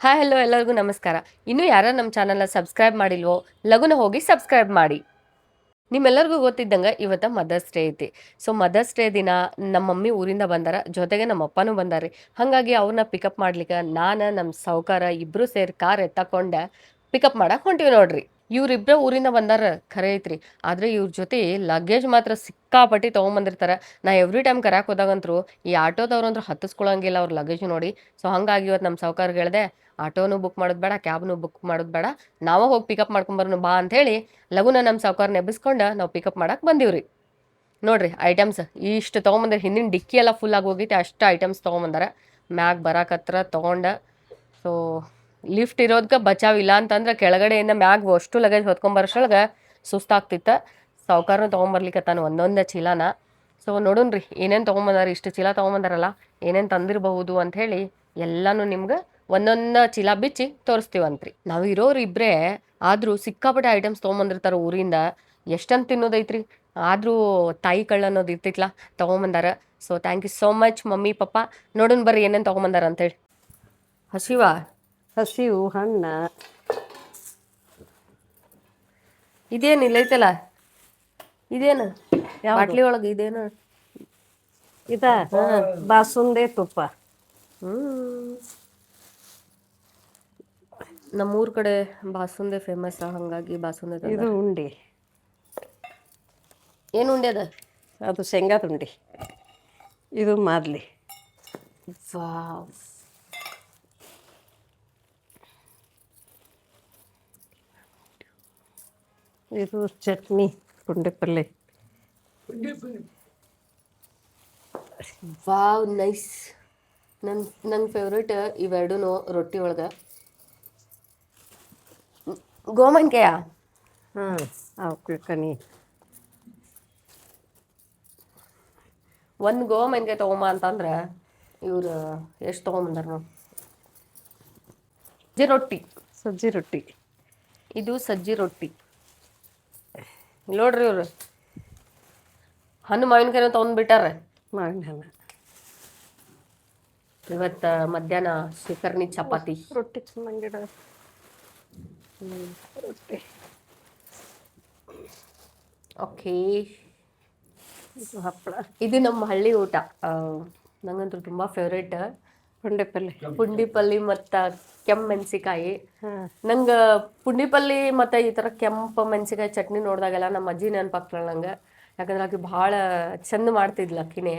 Hi hello ಎಲ್ಲರಿಗೂ ನಮಸ್ಕಾರ. ಇನ್ನೂ ಯಾರು ನಮ್ಮ ಚಾನಲ್ನ ಸಬ್ಸ್ಕ್ರೈಬ್ ಮಾಡಿಲ್ವೋ ಲಗುನ ಹೋಗಿ ಸಬ್ಸ್ಕ್ರೈಬ್ ಮಾಡಿ. ನಿಮ್ಮೆಲ್ಲರಿಗೂ ಗೊತ್ತಿದ್ದಂಗೆ ಇವತ್ತು ಮದರ್ಸ್ ಡೇ ಐತಿ. ಸೊ ಮದರ್ಸ್ ಡೇ ದಿನ ನಮ್ಮ ಮಮ್ಮಿ ಊರಿಂದ ಬಂದಾರ, ಜೊತೆಗೆ ನಮ್ಮ ಅಪ್ಪನೂ ಬಂದಾರಿ. ಹಾಗಾಗಿ ಅವ್ರನ್ನ ಪಿಕಪ್ ಮಾಡ್ಲಿಕ್ಕೆ ನಾನು ನಮ್ಮ ಸಾವ್ಕಾರ ಇಬ್ಬರು ಸೇರಿ ಕಾರ್ ಎತ್ತಕೊಂಡೆ ಪಿಕಪ್ ಮಾಡಕ್ಕೆ ಹೊಂಟಿವಿ ನೋಡ್ರಿ. ಇವ್ರಿಬ್ರ ಊರಿಂದ ಬಂದಾರ ಖರೆ ಐತ್ರಿ, ಆದ್ರೆ ಇವ್ರ ಜೊತೆ ಲಗೇಜ್ ಮಾತ್ರ ಸಿಕ್ಕಾಪಟ್ಟಿ ತೊಗೊಂಬಂದಿರ್ತಾರ. ನಾ ಎವ್ರಿ ಟೈಮ್ ಕರ್ಯಾಕ್ ಹೋದಾಗಂತ್ರು ಈ ಆಟೋದವ್ರಂದ್ರು ಹತ್ತಿಸ್ಕೊಳಂಗಿಲ್ಲ ಅವ್ರ ಲಗೇಜ್ ನೋಡಿ. ಸೊ ಹಂಗಾಗಿ ಇವತ್ತು ನಮ್ಮ ಸಾವ್ಕಾರ್ಗೆ ಹೇಳ್ದೆ, ಆಟೋನು ಬುಕ್ ಮಾಡೋದು ಬೇಡ, ಕ್ಯಾಬ್ನು ಬುಕ್ ಮಾಡೋದು ಬೇಡ, ನಾವ ಹೋಗಿ ಪಿಕಪ್ ಮಾಡ್ಕೊಂಬರ್ನು ಬಾ ಅಂತ ಹೇಳಿ ಲಗುನ ನಮ್ಮ ಸಾವ್ಕಾರ್ನ ಎಬ್ಬಿಸ್ಕೊಂಡು ನಾವು ಪಿಕಪ್ ಮಾಡಕ್ಕೆ ಬಂದೀವ್ರಿ. ನೋಡ್ರಿ ಐಟಮ್ಸ್ ಇಷ್ಟು ತೊಗೊಂಬಂದ್ರೆ, ಹಿಂದಿನ ಡಿಕ್ಕಿ ಎಲ್ಲ ಫುಲ್ ಆಗಿ ಹೋಗೈತಿ, ಅಷ್ಟು ಐಟಮ್ಸ್ ತೊಗೊಂಬಂದಾರ. ಮ್ಯಾಗ್ ಬರಾಕತ್ರ ತೊಗೊಂಡ. ಸೊ ಲಿಫ್ಟ್ ಇರೋದಕ್ಕೆ ಬಚಾವ್, ಇಲ್ಲ ಅಂತಂದ್ರೆ ಕೆಳಗಡೆಯಿಂದ ಮ್ಯಾಗ್ ಅಷ್ಟು ಲಗೇಜ್ ಹೊತ್ಕೊಂಬರೋಷ್ರೊಳಗೆ ಸುಸ್ತಾಗ್ತಿತ್ತು. ಸಾವ್ಕಾರನು ತೊಗೊಂಬರ್ಲಿಕ್ಕತ್ತಾನ ಒಂದೊಂದೇ ಚೀಲಾನ. ಸೊ ನೋಡೋಣ್ರಿ ಏನೇನು ತೊಗೊಂಬಂದಾರ, ಇಷ್ಟು ಚೀಲ ತೊಗೊಂಬಂದಾರಲ್ಲ ಏನೇನು ತಂದಿರಬಹುದು ಅಂತ ಹೇಳಿ ಎಲ್ಲಾನು ನಿಮ್ಗೆ ಒಂದೊಂದು ಚೀಲ ಬಿಚ್ಚಿ ತೋರಿಸ್ತೀವಂತ್ರಿ. ನಾವು ಇರೋರು ಇಬ್ಬರೇ ಆದರೂ ಸಿಕ್ಕಾಪಟ್ಟೆ ಐಟಮ್ಸ್ ತೊಗೊಂಬಂದಿರ್ತಾರೆ ಊರಿಂದ. ಎಷ್ಟಂತ ತಿನ್ನೋದೈತ್ರಿ, ಆದರೂ ತಾಯಿ ಕಳ್ಳ ಅನ್ನೋದು ಇರ್ತಿತ್ಲ, ತೊಗೊಂಬಂದಾರ. So thank you so much mummy papa. ನೋಡೋಣ ಬರ್ರಿ ಏನೇನು ತೊಗೊಂಬಂದಾರ ಅಂತೇಳಿ. ಹಸಿವಾ? ಹಸಿವು ಹಣ್ಣ ಇದೇನು ಇಲ್ಲೈತಲ್ಲ, ಇದೇನು ಬಾಟ್ಲಿ ಒಳಗೆ ಇದೇನು? ಇದ ಬಾಸುಂದೆ ತುಪ್ಪ. ನಮ್ಮೂರ ಕಡೆ ಬಾಸುಂದೆ ಫೇಮಸ್, ಹಾಗಾಗಿ ಬಾಸುಂದೆ ತಂದಾರ. ಇದು ಉಂಡಿ, ಏನು ಉಂಡೆ ಅದ? ಅದು ಶೇಂಗಾದ ಉಂಡಿ. ಇದು ಮಾದ್ಲಿ. ವಾವ್, ಇದು ಚಟ್ನಿ, ಪುಂಡಿ ಪಲ್ಲೆ. Wow nice. ನನ್ನ ಫೇವ್ರೇಟ್ ಇವೆರಡೂ ರೊಟ್ಟಿ ಒಳಗೆ. ಗೋಮನ್ಕೆಯ ಹಾಂ, ಅವಕ್ಕೆ ಕನಿ. ಒಂದು ಗೋಮನ್ಕೆ ತೊಗೊಂಬ ಅಂತಂದ್ರೆ ಇವ್ರು ಎಷ್ಟು ತೊಗೊಂಬಂದಾರ ನೋಡಿ. ಸಜ್ಜಿ ರೊಟ್ಟಿ, ಸಜ್ಜಿ ರೊಟ್ಟಿ. ಇದು ಸಜ್ಜಿ ರೊಟ್ಟಿ ನೋಡ್ರಿ. ಇವ್ರು ಹಣ್ಣು ಮಾವಿನಕಾಯಿನೂ ತೊಗೊಂಡ್ಬಿಟ್ಟಾರ. ಮಾವಿನ ಹಣ್ಣು. ಇವತ್ತು ಮಧ್ಯಾಹ್ನ ಶಿಖರ್ನಿ ಚಪಾತಿ. ರೊಟ್ಟಿ ಚೆನ್ನಾಗಿಡ. ರೊಟ್ಟಿ. ಓಕೆ, ಇದು ಹಪ್ಪಳ. ಇದು ನಮ್ಮ ಹಳ್ಳಿ ಊಟ. ನಂಗಂತೂ ತುಂಬ ಫೇವ್ರೇಟ್. ಪುಂಡಿ ಪಲ್ಲೆ. ಪುಂಡಿ ಪಲ್ಲಿ ಮತ್ತು ಕೆಂಪು ಮೆಣಸಿಕಾಯಿ. ಹಾಂ, ನಂಗೆ ಪುಂಡಿ ಪಲ್ಲಿ ಮತ್ತು ಈ ಥರ ಕೆಂಪು ಮೆಣಸಿಕಾಯಿ ಚಟ್ನಿ ನೋಡಿದಾಗೆಲ್ಲ ನಮ್ಮ ಅಜ್ಜಿ ನೆನಪಾಗ್ತಾಳೆ ನಂಗೆ. ಯಾಕಂದ್ರೆ ಆಕೆ ಭಾಳ ಚಂದ ಮಾಡ್ತಿದ್ಲು ಅಕ್ಕಿನೇ.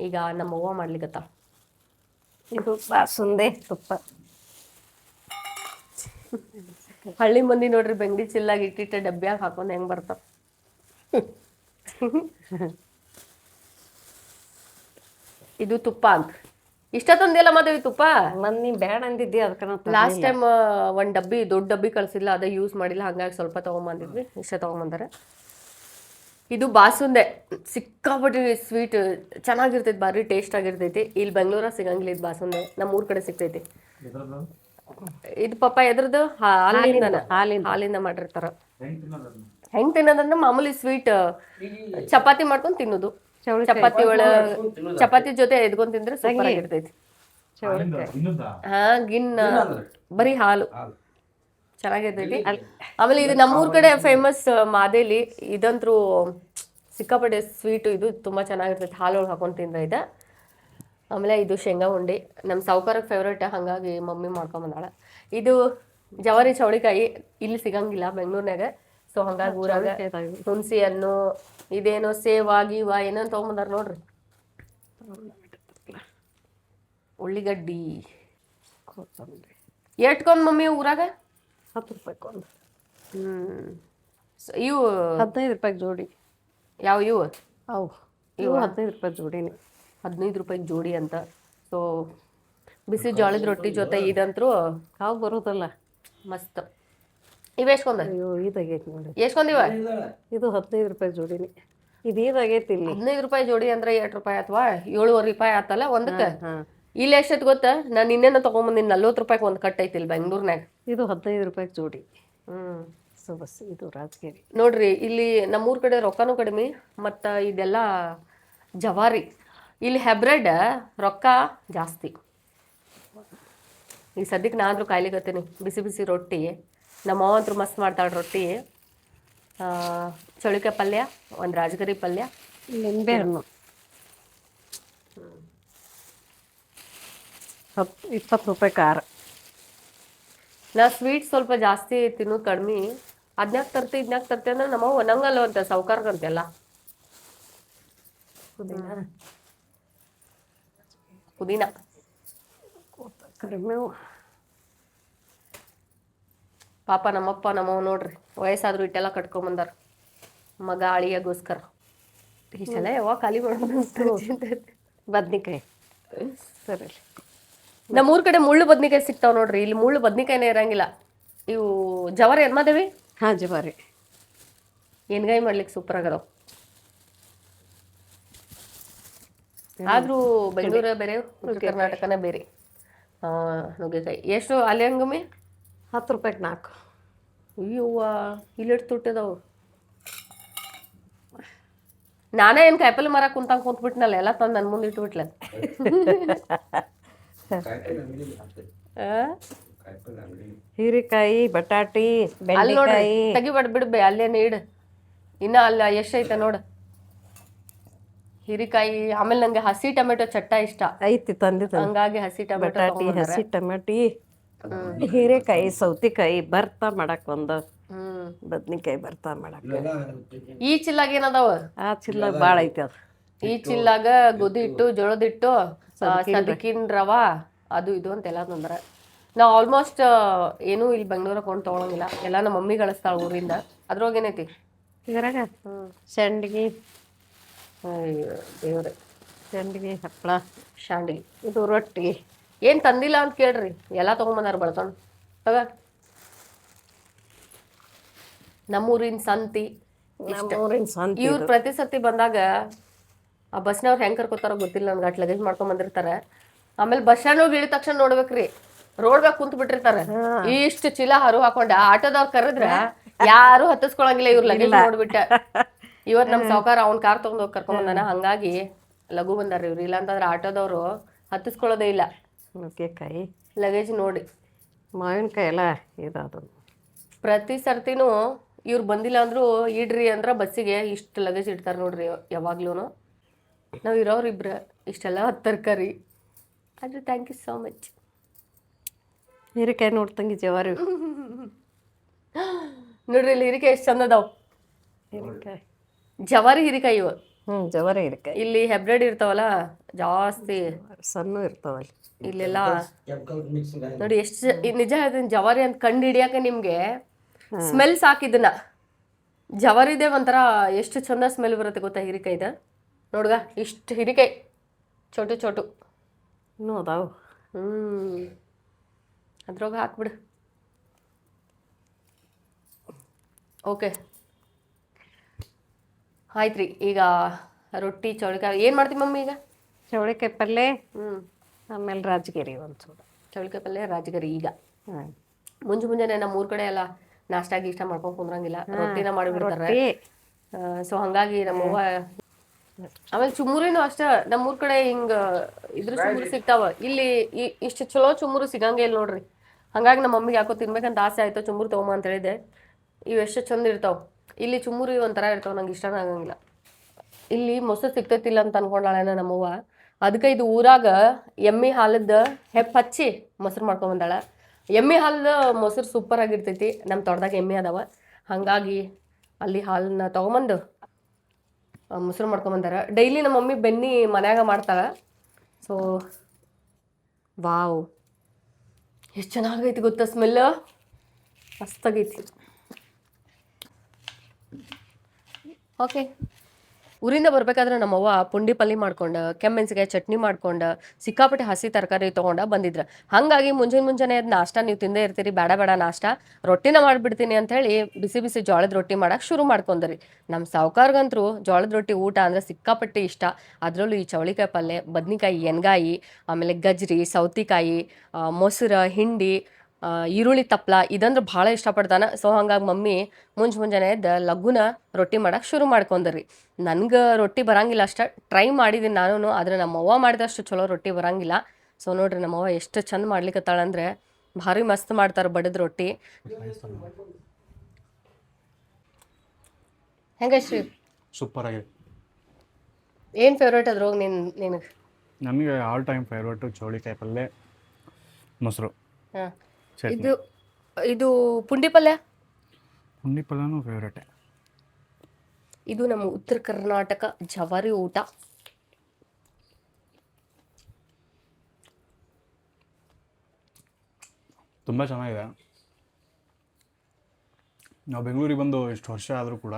ಈಗ ನಮ್ಮ ಅವ್ವ ಮಾಡ್ಲಿಕ್ಕತ್ತ. ಇದು ಬಾಸುಂದೆ ತುಪ್ಪ. ಹಳ್ಳಿ ಮಂದಿ ನೋಡ್ರಿ ಬೆಂಗಡಿ ಚಿಲ್ಲಾಗಿ ಇಟ್ಟಿಟ್ಟು ಡಬ್ಬ್ಯಾಗ ಹಾಕೊಂಡು ಹೆಂಗೆ ಬರ್ತಾವ. ಇದು ತುಪ್ಪ ಅಂತ ಇಷ್ಟ ತಂದಿಲ್ಲ ಮದುವೆ ತುಪ್ಪ. ಮನ್ನಿ ಬ್ಯಾಡ ಅಂದಿದ್ದಿ, ಅದಕ್ಕೆ ಲಾಸ್ಟ್ ಟೈಮ್ ಒಂದು ಡಬ್ಬಿ ದೊಡ್ಡ ಡಬ್ಬಿ ಕಳಿಸಿಲ್ಲ, ಅದೇ ಯೂಸ್ ಮಾಡಿಲ್ಲ, ಹಂಗಾಗಿ ಸ್ವಲ್ಪ ತೊಗೊಂಬಂದಿದ್ವಿ. ಇಷ್ಟ ತೊಗೊಂಬಂದಾರೆ. ಇದು ಬಾಸುಂದೆ, ಸಿಕ್ಕಾಪಟ್ಟಿ ಸ್ವೀಟ್, ಚೆನ್ನಾಗಿರ್ತೈತಿ, ಭಾರಿ ಟೇಸ್ಟ್ ಆಗಿರ್ತೈತಿ. ಇಲ್ಲಿ ಬೆಂಗಳೂರಾಗ ಸಿಗಂಗಿಲ್ಲ ಇದು ಬಾಸುಂದೆ, ನಮ್ಮ ಊರ ಕಡೆ ಸಿಗ್ತೈತಿ. ಇದು ಪಪ್ಪ ಎದ್ರದ್ದು ಹಾಲಿಂದ ಮಾಡಿರ್ತಾರ. ಹೆಂಗ್ ತಿನ್ನೋದಂದ್ರೆ ಮಾಮೂಲಿ ಸ್ವೀಟ್ ಚಪಾತಿ ಮಾಡ್ಕೊಂಡು ತಿನ್ನೋದು. ಚಪಾತಿ ಚಪಾತಿ ಜೊತೆ ಎದ್ಕೊಂಡ್ ತಿಂದ್ರೆ ಸೂಪರ್ ಆಗಿರ್ತೈತಿ. ಹಾ, ಗಿನ್ನ ಬರೀ ಹಾಲು ಚೆನ್ನಾಗಿರ್ತೈತಿ. ಆಮೇಲೆ ಇದು ನಮ್ಮೂರ್ ಕಡೆ ಫೇಮಸ್ ಮಾದೇಲಿ. ಇದಂತರೂ ಸಿಕ್ಕಾಪಟ್ಟೆ ಸ್ವೀಟು, ಇದು ತುಂಬಾ ಚೆನ್ನಾಗಿರ್ತೈತಿ ಹಾಲೊಳಗೆ ಹಾಕೊಂಡು ತಿಂದ್ರೆ ಇದೆ. ಆಮೇಲೆ ಇದು ಶೇಂಗಾ ಉಂಡಿ, ನಮ್ಮ ಸಾವ್ಕಾರಕ್ಕೆ ಫೇವ್ರೇಟ್, ಹಾಗಾಗಿ ಮಮ್ಮಿ ಮಾಡ್ಕೊಂಬಂದಾಳ. ಇದು ಜವಾರಿ ಚೌಳಿಕಾಯಿ, ಇಲ್ಲಿ ಸಿಗಂಗಿಲ್ಲ ಬೆಂಗಳೂರಿನಾಗ. ಸೊ ಹಂಗಾಗಿ ಊರಾಗ ಹುಣಸಿ ಹಣ್ಣು, ಇದೇನೋ ಸೇವಾ ಗೀವ ಏನೋ ತೊಗೊಂಬಂದಾರ ನೋಡ್ರಿ. ಉಳ್ಳಿಗಡ್ಡಿ ಕೊತ್ತಂಬರಿ. ಎಟ್ಕೊಂಡ್ ಮಮ್ಮಿ ಊರಾಗ? 10 ರೂಪಾಯಿ ಕೊಂಡು. ಇವು 15 ರೂಪಾಯಿ ಜೋಡಿ. ಯಾವ ಇವು? ಇವು 15 ರೂಪಾಯಿ ಜೋಡಿನೇ. 15 ರೂಪಾಯಿ ಜೋಡಿ ಅಂತ. ಸೊ ಬಿಸಿ ಜೋಳದ ರೊಟ್ಟಿ ಜೊತೆ ಇದಂತರೂ ಕಾವು ಬರೋದಲ್ಲ, ಮಸ್ತ್. ಇವು ಎಷ್ಕೊಂದ? ಅಯ್ಯೋ, ಇದಾಗೈತಿ ನೋಡಿ. ಎಷ್ಕೊಂದಿವ? ಇದು 15 ರೂಪಾಯಿ ಜೋಡಿನೇ. ಇದು ಇದಾಗೈತಿ ಇಲ್ಲಿ. 15 ರೂಪಾಯಿ ಜೋಡಿ ಅಂದ್ರೆ 8 ರೂಪಾಯಿ ಅಥವಾ 7.5 ರೂಪಾಯಿ ಆತಲ್ಲ ಒಂದಕ್ಕೆ. ಇಲ್ಲಿ ಎಷ್ಟೈತಿ ಗೊತ್ತಾ? ನಾನು ಇನ್ನೇನೋ ತೊಗೊಂಬಂದಿನಿ, 40 ರೂಪಾಯಿಗೆ ಒಂದು ಕಟ್ ಐತಿ ಇಲ್ಲಿ ಬೆಂಗಳೂರಿನಾಗ. ಇದು 15 ರೂಪಾಯಿ ಜೋಡಿ. ಸೊ ಬಸ್ ಇದು ರಾಜಗಿರಿ ನೋಡ್ರಿ. ಇಲ್ಲಿ ನಮ್ಮೂರ್ ಕಡೆ ರೊಕ್ಕನೂ ಕಡಿಮೆ, ಮತ್ತು ಇದೆಲ್ಲ ಜವಾರಿ. ಇಲ್ಲಿ ಹೈಬ್ರಿಡ್ ರೊಕ್ಕ ಜಾಸ್ತಿ. ಈ ಸದ್ಯಕ್ಕೆ ನಾ ಅಂದ್ರೂ ಕಾಯ್ಲಿಕತ್ತೀನಿ ಬಿಸಿ ಬಿಸಿ ರೊಟ್ಟಿ. ನಮ್ಮ ಅವ್ವ ಅಂತೂ ಮಸ್ತ್ ಮಾಡ್ತಾಳೆ ರೊಟ್ಟಿ. ಚೌಳಿಕಾಯಿ ಪಲ್ಯ, ಒಂದು ರಾಜಗಿರಿ ಪಲ್ಯ. ನಿಂಬೆ ಹಣ್ಣು 20 ರೂಪಾಯಿ ಖಾರ. ನಾ ಸ್ವೀಟ್ ಸ್ವಲ್ಪ ಜಾಸ್ತಿ ತಿನ್ನೋದು ಕಡಿಮೆ. ಅದ್ನ್ಯಾಕ ತರ್ತಿ ಅಂದ್ರೆ ನಮ್ಮವ್ವ ಒಂದಂಗಲ್ಲ ಅಂತ ಸಾವ್ಕಾರ್ಗಂತೆಲ್ಲ. ಪುದೀನ ಕಡಿಮೆ ಪಾಪ ನಮ್ಮಪ್ಪ ನಮ್ಮವ್ ನೋಡ್ರಿ ವಯಸ್ಸಾದ್ರು ಇಟ್ಟೆಲ್ಲ ಕಟ್ಕೊಂಬಂದಾರ ಮಗ ಅಳಿಯಾಗೋಸ್ಕರ. ಇಷ್ಟೆಲ್ಲ ಯಾವಾಗ ಖಾಲಿ ಮಾಡೋದು. ಬದ್ನಿಕಾಯಿ ಸರಿ. ನಮ್ಮೂರ್ ಕಡೆ ಮುಳ್ಳು ಬದ್ನಿಕಾಯಿ ಸಿಗ್ತಾವ ನೋಡ್ರಿ, ಇಲ್ಲಿ ಮುಳ್ಳು ಬದ್ನಿಕಾಯಿನೇ ಇರಂಗಿಲ್ಲ. ಇವು ಜವಾರಿ ಎನ್ಮಾದೇವಿ ಹಾಂ ಜವಾರಿ ಎಣ್ಗಾಯಿ ಮಾಡ್ಲಿಕ್ಕೆ ಸೂಪರ್ ಆಗದಾವ. ಆದ್ರೂ ಬೆಂಗಳೂರ ಬೇರೆ, ಉತ್ತರ ಕರ್ನಾಟಕನೇ ಬೇರೆ. ನುಗ್ಗೆಕಾಯಿ ಎಷ್ಟು ಅಲ್ಲಿ ಹಂಗಮ್ಮಿ? 10 ರೂಪಾಯಿಗೆ 4. ಅಯ್ಯವ್ವ ಇಲ್ಲಿಟ್ಟು ತುಟ್ಟಿದಾವು. ನಾನೇ ಏನು ಕಾಯಿಪಲ್ಲೆ ಮರ ಕುಂತ್ಬಿಟ್ನಲ್ಲ, ಎಲ್ಲ ತಂದು ನನ್ನ ಮುಂದೆ ಇಟ್ಬಿಟ್ಲ. ಹೀರೆಕಾಯಿ, ಬಟಾಟಿ, ಅಲ್ಲಿ ನೋಡ್ರಿ ಬೆಂಡೆಕಾಯಿ. ತೆಗಿಬೇಡ ಬಿಡ್ಬೇ, ಅಲ್ಲೇನೆ ಇಡು. ಇನ್ನ ಅಲ್ಲ ಎಷ್ಟೈತೆ ನೋಡ ಹೀರಿಕಾಯಿ. ಆಮೇಲೆ ನಂಗೆ ಹಸಿ ಟೊಮೆಟೊ ಚಟ್ಟ ಇಷ್ಟ ಐತಿ ತಂದಿದ್ದ. ಹಂಗಾಗಿ ಹಸಿ ಟೊಮೆಟೊ ಬಟಾಟಿ, ಹಸಿ ಟೊಮೆಟಿ, ಹೀರೆಕಾಯಿ, ಸೌತಿಕಾಯಿ ಬರ್ತಾ ಮಾಡಕ್ ಒಂದು, ಬದ್ನಿಕಾಯಿ ಬರ್ತಾ ಮಾಡಕ್. ಈ ಚಿಲ್ಲಾಗ ಏನದಾವ? ಆ ಚಿಲ್ಲಾಗ ಭಾಳ ಐತಿ ಅದು. ಈ ಚಿಲ್ಲಾಗ ಗೋಧಿ ಹಿಟ್ಟು, ಜೋಳದ ಹಿಟ್ಟು, ಸದಕಿನ ರವಾ, ಅದು ಇದು ಅಂತೆಲ್ಲ ತಂದ್ರ. ನಾವು ಆಲ್ಮೋಸ್ಟ್ ಏನೂ ಇಲ್ಲಿ ಬೆಂಗಳೂರಾಗ ಕೊಂಡು ತೊಗೊಳಂಗಿಲ್ಲ, ಎಲ್ಲ ನಮ್ಮ ಮಮ್ಮಿ ಕಳಿಸ್ತಾಳ ಊರಿಂದ. ಅದ್ರೊಳಗೆ ಏನೈತಿ ಇದ್ರಾಗ ಸಂಡಿಗೆ, ದೇವ್ರೆ, ಸಂಡಿಗೆ, ಹಪ್ಪಳ, ಶಾಂಡಿಗೆ, ಇದು ರೊಟ್ಟಿ. ಏನು ತಂದಿಲ್ಲ ಅಂತ ಕೇಳ್ರಿ, ಎಲ್ಲ ತೊಗೊಂಬಂದಾರ ಬಳಕೊಂಡು. ತಗ ನಮ್ಮೂರಿನ ಸಂತಿ. ನಮ್ಮೂರಿನ ಸಂತಿ. ಇವ್ರು ಪ್ರತಿ ಸತಿ ಬಂದಾಗ ಆ ಬಸ್ನವ್ರು ಹೆಂಗೆ ಕರ್ಕೋತಾರೋ ಗೊತ್ತಿಲ್ಲ ನನ್ಗೆ. ಅಟ್ ಲಗೇಜ್ ಮಾಡ್ಕೊಂಡ್ ಬಂದಿರ್ತಾರೆ. ಆಮೇಲೆ ಬಸ್ ಸ್ಟ್ಯಾಂಡ್ ಹೋಗಿ ಇಳಿದ ತಕ್ಷಣ ನೋಡ್ಬೇಕ್ರಿ, ರೋಡ್ ಬ್ಯಾಗ ಕುಂತ್ ಬಿಟ್ಟಿರ್ತಾರೆ. ಇಷ್ಟು ಚೀಲ ಹರು ಹಾಕೊಂಡ ಆಟೋದವ್ರು ಕರೆದ್ರ ಯಾರು ಹತ್ತಿಸ್ಕೊಳಂಗಿಲ್ಲ. ಇವ್ರ ಲಗೇಜ್ ನೋಡ್ಬಿಟ್ಟ. ಇವತ್ತು ನಮ್ಮ ಸಾವುಕಾರ ಅವ್ನ ಕಾರ್ ತಗೊಂಡ್ ಹೋಗಿ ಕರ್ಕೊಂಡ್ ಬಂದಾನ, ಹಂಗಾಗಿ ಲಘು ಬಂದಾರ ಇವ್ರು. ಇಲ್ಲಾಂತಂದ್ರೆ ಆಟೋದವ್ರು ಹತ್ತಿಸ್ಕೊಳ್ಳೋದೇ ಇಲ್ಲ ನುಗ್ಗೆಕಾಯಿ, ಲಗೇಜ್ ನೋಡಿ. ಮಾವಿನಕಾಯಿ ಎಲ್ಲ ಇದಾದ. ಪ್ರತಿ ಸರ್ತಿನೂ ಇವ್ರು ಬಂದಿಲ್ಲ ಅಂದ್ರು ಇಡ್ರಿ ಅಂದ್ರೆ ಬಸ್ಸಿಗೆ ಇಷ್ಟು ಲಗೇಜ್ ಇಡ್ತಾರೆ ನೋಡ್ರಿ ಯಾವಾಗ್ಲೂ. ನಾವು ಇರೋರಿಬ್ರ ಇಷ್ಟೆಲ್ಲ ತರಕಾರಿ. ಆದ್ರೆ ಥ್ಯಾಂಕ್ ಯು ಸೋ ಮಚ್. ಹೀರೆಕಾಯಿ ನೋಡ್ತಂಗಿ ಜವಾರಿ. ನೋಡ್ರಿ ಇಲ್ಲಿ ಹೀರಿಕಾಯಿ ಎಷ್ಟು ಚಂದ ಅದಾವ. ಹೀರೆಕಾಯಿ ಜವಾರಿ ಹೀರಿಕಾಯಿ ಇವು. ಜವಾರಿ ಹೀರೆಕಾಯಿ. ಇಲ್ಲಿ ಹೆಬ್ರೇಡ್ ಇರ್ತಾವಲ್ಲ ಜಾಸ್ತಿ, ಸಣ್ಣ ಇರ್ತಾವಲ್ಲಿ. ಇಲ್ಲೆಲ್ಲ ನೋಡಿ ಎಷ್ಟು ನಿಜ ಹೇಳ್ತೀನಿ. ಜವಾರಿ ಅಂತ ಕಂಡು ಹಿಡಿಯಾಕ ನಿಮ್ಗೆ ಸ್ಮೆಲ್ ಸಾಕಿದನ್ನ. ಜವಾರಿದೆ ಒಂಥರ ಎಷ್ಟು ಚಂದ ಸ್ಮೆಲ್ ಬರುತ್ತೆ ಗೊತ್ತಾ ಹೀರಿಕಾಯ್ದ. ನೋಡ್ಗ ಇಷ್ಟು ಹೀರಿಕಾಯಿ ಚೋಟು ಚೋಟು ಇನ್ನೂ ಅದಾವು. ಅದ್ರೊಳಗೆ ಹಾಕ್ಬಿಡು. ಓಕೆ ಆಯ್ತು ರೀ. ಈಗ ರೊಟ್ಟಿ ಚೌಳಿಕಾಯಿ ಏನು ಮಾಡ್ತೀವಿ ಮಮ್ಮಿ ಈಗ? ಚೌಳಿಕಾಯಿ ಪಲ್ಯ, ಆಮೇಲೆ ರಾಜಗಿರಿ ಒಂಚೂರು. ಚೌಳಿಕಾಯಿ ಪಲ್ಯ, ರಾಜಗಿರಿ. ಈಗ ಮುಂಜಾನೆ ನಮ್ಮ ಊರ್ ಕಡೆ ಎಲ್ಲ ನಾಷ್ಟಾ ಗೀಷ್ಟ ಮಾಡ್ಕೊಂಡು ಕುಂದ್ರಂಗಿಲ್ಲ, ರೊಟ್ಟಿನ ಮಾಡಿಬಿಡ್ತಾರೆ. ಸೊ ಹಂಗಾಗಿ ನಮ್ಮವ್ವ. ಆಮೇಲೆ ಚುಮ್ಮುರಿನೂ ಅಷ್ಟ ನಮ್ಮೂರ್ ಕಡೆ ಹಿಂಗ ಇದ್ರ ಚುಮ್ಮುರು ಸಿಗ್ತಾವ. ಇಲ್ಲಿ ಇಷ್ಟು ಚಲೋ ಚುಮ್ಮುರು ಸಿಗಂಗೆ ಇಲ್ಲ ನೋಡ್ರಿ. ಹಂಗಾಗಿ ನಮ್ಮ ಮಮ್ಮಿಗೆ ಯಾಕೋ ತಿನ್ಬೇಕಂತ ಆಸೆ ಆಯ್ತು, ಚುಮ್ಮುರು ತೊಗೊಂಬ ಅಂತ ಹೇಳಿದೆ. ಇವು ಎಷ್ಟು ಚಂದ ಇರ್ತಾವ. ಇಲ್ಲಿ ಚುಮ್ಮುರಿ ಒಂಥರ ಇರ್ತಾವ, ನಂಗೆ ಇಷ್ಟನೇ ಆಗಂಗಿಲ್ಲ. ಇಲ್ಲಿ ಮೊಸರು ಸಿಗ್ತೈತಿಲ್ಲ ಅಂತ ಅನ್ಕೊಂಡಾಳೇನ ನಮ್ಮವ್ವ. ಅದಕ್ಕೆ ಇದು ಊರಾಗ ಎಮ್ಮೆ ಹಾಲದ ಹೆಪ್ಪ ಹಚ್ಚಿ ಮೊಸರು ಮಾಡ್ಕೊಂಬಂದಾಳ. ಎಮ್ಮೆ ಹಾಲದ ಮೊಸರು ಸೂಪರ್ ಆಗಿರ್ತೈತಿ. ನಮ್ಮ ತೋಟದಾಗ ಎಮ್ಮೆ ಅದಾವ, ಹಾಗಾಗಿ ಅಲ್ಲಿ ಹಾಲನ್ನ ತೊಗೊಂಬಂದು ಮೊಸರು ಮಾಡ್ಕೊಂಬಂದಾರ. ಡೈಲಿ ನಮ್ಮ ಮಮ್ಮಿ ಬೆನ್ನಿ ಮನ್ಯಾಗ ಮಾಡ್ತಾಳೆ. ಸೊ ವಾವ್ ಎಷ್ಟು ಚೆನ್ನಾಗೈತಿ ಗೊತ್ತಾ, ಸ್ಮೆಲ್ ಮಸ್ತಾಗೈತಿ. ಓಕೆ, ಊರಿಂದ ಬರ್ಬೇಕಾದ್ರೆ ನಮ್ಮವ್ವ ಪುಂಡಿ ಪಲ್ಯ ಮಾಡ್ಕೊಂಡು, ಕೆಮ್ಮೆಣ್ಸಿಕಾಯಿ ಚಟ್ನಿ ಮಾಡ್ಕೊಂಡು, ಸಿಕ್ಕಾಪಟ್ಟೆ ಹಸಿ ತರಕಾರಿ ತೊಗೊಂಡ ಬಂದಿದ್ರು. ಹಾಗಾಗಿ ಮುಂಜಾನೆ ಅದು ನಾಷ್ಟ ನೀವು ತಿಂದೇ ಇರ್ತೀರಿ, ಬೇಡ ನಾಷ್ಟ ರೊಟ್ಟಿನ ಮಾಡಿಬಿಡ್ತೀನಿ ಅಂತ ಹೇಳಿ ಬಿಸಿ ಬಿಸಿ ಜೋಳದ ರೊಟ್ಟಿ ಮಾಡಕ್ಕೆ ಶುರು ಮಾಡ್ಕೊಂಡ್ರಿ. ನಮ್ಮ ಸಾವುಕಾರ್ಗಂತರೂ ಜೋಳದ ರೊಟ್ಟಿ ಊಟ ಅಂದರೆ ಸಿಕ್ಕಾಪಟ್ಟೆ ಇಷ್ಟ. ಅದರಲ್ಲೂ ಈ ಚೌಳಿಕಾಯಿ ಪಲ್ಯ, ಬದ್ನಿಕಾಯಿ, ಎಣ್ಗಾಯಿ, ಆಮೇಲೆ ಗಜ್ರಿ, ಸೌತಿಕಾಯಿ, ಮೊಸರು, ಹಿಂಡಿ, ಈರುಳ್ಳಿ ತಪ್ಪಲ ಇದಂದ್ರೆ ಭಾಳ ಇಷ್ಟಪಡ್ತಾನೆ. ಸೊ ಹಂಗಾಗಿ ಮಮ್ಮಿ ಮುಂಜಾನೆ ಎದ್ದು ಲಘುನ ರೊಟ್ಟಿ ಮಾಡಕ್ಕೆ ಶುರು ಮಾಡ್ಕೊಂಡ್ರಿ. ನನ್ಗೆ ರೊಟ್ಟಿ ಬರಂಗಿಲ್ಲ ಅಷ್ಟ, ಟ್ರೈ ಮಾಡಿದ್ದೀನಿ ನಾನು, ಆದರೆ ನಮ್ಮವ್ವ ಮಾಡಿದಷ್ಟು ಚಲೋ ರೊಟ್ಟಿ ಬರಂಗಿಲ್ಲ. ಸೊ ನೋಡ್ರಿ ನಮ್ಮವ್ವ ಎಷ್ಟು ಚಂದ ಮಾಡ್ಲಿಕ್ಕತ್ತಾಳಂದ್ರೆ ಭಾರಿ ಮಸ್ತ್ ಮಾಡ್ತಾರೆ ಬಡದ್ ರೊಟ್ಟಿ. ಹೆಂಗ ಶ್ರೀ? ಸೂಪರ್ ಆಗಿದೆ. ಏನ್ ಫೇವ್ರೇಟ್ ಅದ್ರೋಗ ನಿನಗೆ? ನನಗೆ ಆಲ್ ಟೈಮ್ ಫೇವ್ರೇಟು ಚೌಳಿಕಾಯಿ ಪಲ್ಯ, ಮೊಸರು, ಹಾ. ಚಟ್ನಿ. ಇದು ಇದು ಪುಂಡಿ ಪಲ್ಯ. ಪುಂಡಿ ಪಲ್ಯನೂ ಫೇವ್ರೇಟೆ. ಇದು ನಮ್ಮ ಉತ್ತರ ಕರ್ನಾಟಕ ಜವಾರಿ ಊಟ. ತುಂಬ ಚೆನ್ನಾಗಿದೆ. ನಾವು ಬೆಂಗಳೂರಿಗೆ ಬಂದು ಇಷ್ಟು ವರ್ಷ ಆದರೂ ಕೂಡ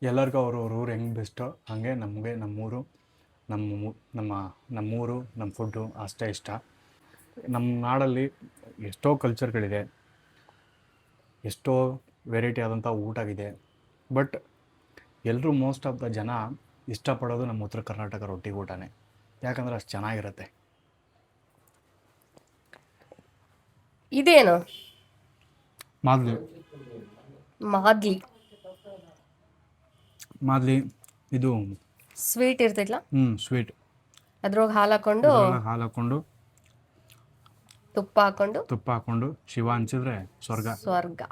ಎಲ್ಲರಿಗೂ ಅವ್ರವ್ರ ಊರು ಹೆಂಗೆ ಬೆಸ್ಟೋ ಹಾಗೆ ನಮಗೆ ನಮ್ಮೂರು ನಮ್ಮೂರು ನಮ್ಮ ಫುಡ್ಡು ಅಷ್ಟೇ ಇಷ್ಟ. ನಮ್ಮ ನಾಡಲ್ಲಿ ಎಷ್ಟೋ ಕಲ್ಚರ್ಗಳಿದೆ, ಎಷ್ಟೋ ವೆರೈಟಿ ಆದಂಥ ಊಟ ಇದೆ. ಬಟ್ ಎಲ್ಲರೂ ಮೋಸ್ಟ್ ಆಫ್ ದ ಜನ ಇಷ್ಟಪಡೋದು ನಮ್ಮ ಉತ್ತರ ಕರ್ನಾಟಕ ರೊಟ್ಟಿ ಊಟನೇ, ಯಾಕಂದ್ರೆ ಅಷ್ಟು ಚೆನ್ನಾಗಿರುತ್ತೆ. ಇದೇನು? ಮಾದ್ಲಿ. ಮಾದ್ಲಿ ಮಾದ್ಲಿ ಇದು ಸ್ವೀಟ್ ಇರ್ತೈತ್ಲ, ಸ್ವೀಟ್. ಅದ್ರೊಳಗೆ ಹಾಲು ಹಾಕೊಂಡು ಹಾಲು ಹಾಕ್ಕೊಂಡು ತುಪ್ಪ ಹಾಕೊಂಡು ಶಿವ ಹಂಚಿದ್ರೆ ಸ್ವರ್ಗ. ಸ್ವರ್ಗ.